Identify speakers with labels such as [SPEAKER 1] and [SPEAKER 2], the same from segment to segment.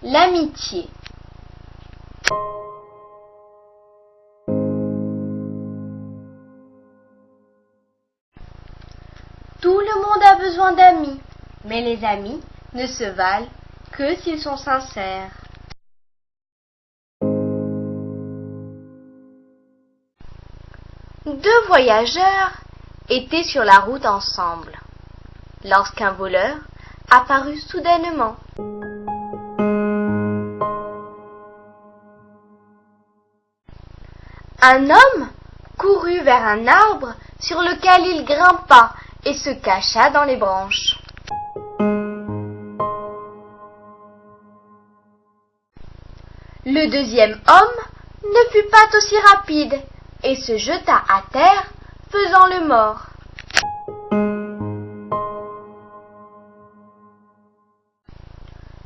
[SPEAKER 1] L'amitié. Tout le monde a besoin d'amis, mais les amis ne se valent que s'ils sont sincères. Deux voyageurs étaient sur la route ensemble, lorsqu'un voleur apparut soudainement. Un homme courut vers un arbre sur lequel il grimpa et se cacha dans les branches. Le deuxième homme ne fut pas aussi rapide et se jeta à terre, faisant le mort.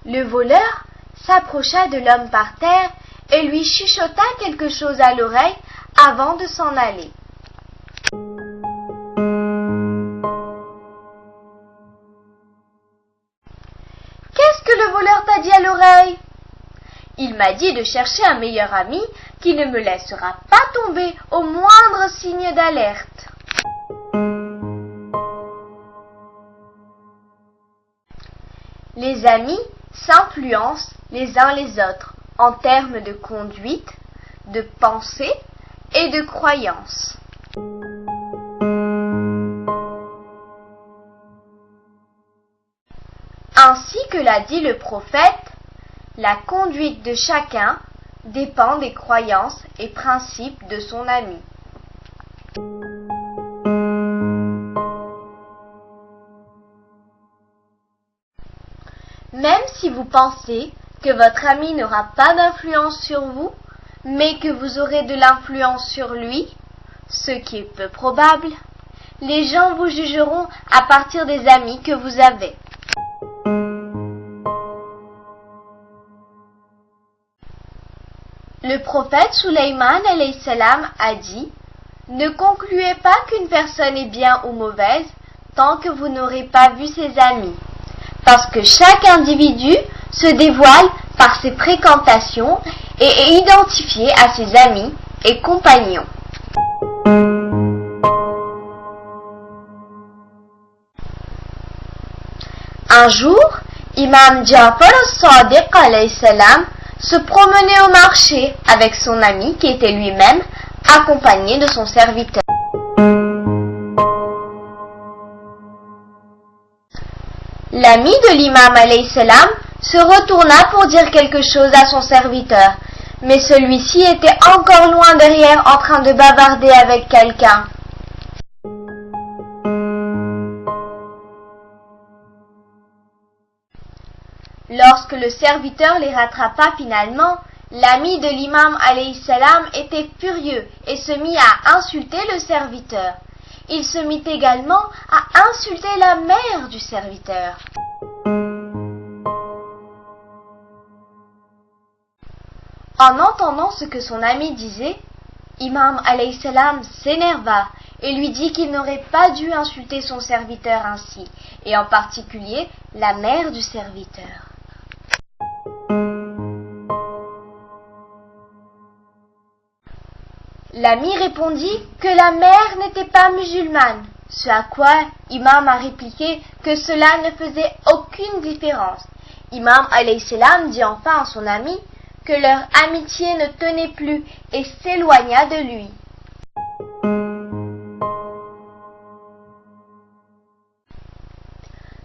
[SPEAKER 1] Le voleur s'approcha de l'homme par terre et lui chuchota quelque chose à l'oreille avant de s'en aller. Qu'est-ce que le voleur t'a dit à l'oreille? Il m'a dit de chercher un meilleur ami qui ne me laissera pas tomber au moindre signe d'alerte. Les amis s'influencent les uns les autres en termes de conduite, de pensée et de croyance. Ainsi que l'a dit le prophète, la conduite de chacun dépend des croyances et principes de son ami. Même si vous pensez que votre ami n'aura pas d'influence sur vous, mais que vous aurez de l'influence sur lui, ce qui est peu probable, les gens vous jugeront à partir des amis que vous avez. Le prophète Sulayman alayhi salam a dit « Ne concluez pas qu'une personne est bien ou mauvaise tant que vous n'aurez pas vu ses amis, parce que chaque individu se dévoile par ses fréquentations et est identifié à ses amis et compagnons. » Un jour, Imam Ja'far as-Sadiq alayhi salam se promenait au marché avec son ami qui était lui-même accompagné de son serviteur. L'ami de l'imam alayhi salam se retourna pour dire quelque chose à son serviteur, mais celui-ci était encore loin derrière en train de bavarder avec quelqu'un. Lorsque le serviteur les rattrapa finalement, l'ami de l'imam alayhi salam était furieux et se mit à insulter le serviteur. Il se mit également à insulter la mère du serviteur. En entendant ce que son ami disait, Imam alayhi salam s'énerva et lui dit qu'il n'aurait pas dû insulter son serviteur ainsi, et en particulier la mère du serviteur. L'ami répondit que la mère n'était pas musulmane, ce à quoi Imam a répliqué que cela ne faisait aucune différence. Imam alayhi salam dit enfin à son ami que leur amitié ne tenait plus et s'éloigna de lui.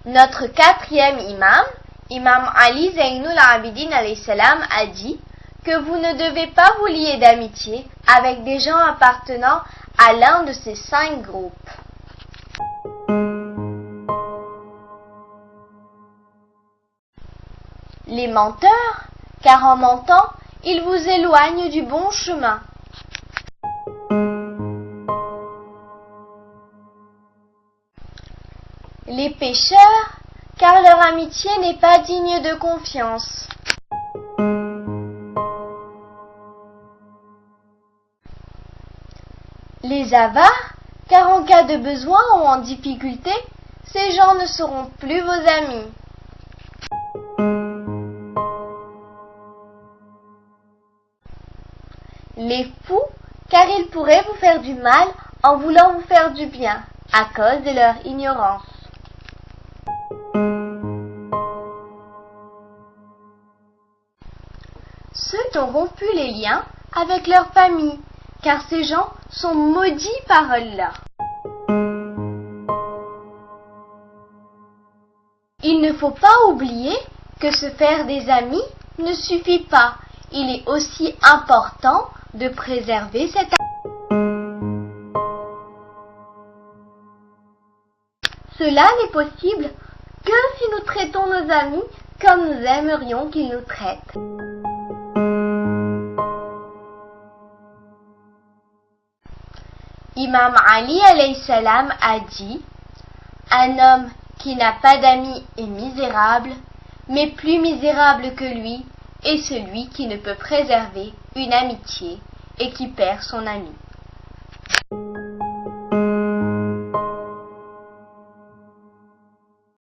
[SPEAKER 1] Notre quatrième imam, Imam Ali Zainul Abidin alayhi salam, a dit que vous ne devez pas vous lier d'amitié avec des gens appartenant à l'un de ces 5 groupes. Les menteurs, car en mentant, ils vous éloignent du bon chemin. Les pécheurs, car leur amitié n'est pas digne de confiance. Les avares, car en cas de besoin ou en difficulté, ces gens ne seront plus vos amis. les fous, car ils pourraient vous faire du mal en voulant vous faire du bien, à cause de leur ignorance. Ceux qui ont rompu les liens avec leur famille, car ces gens sont maudits par Allah. Il ne faut pas oublier que se faire des amis ne suffit pas. Il est aussi important de préserver cet ami. Cela n'est possible que si nous traitons nos amis comme nous aimerions qu'ils nous traitent. Imam Ali alayhi salam a dit: un homme qui n'a pas d'amis est misérable, mais plus misérable que lui est celui qui ne peut préserver une amitié et qui perd son ami.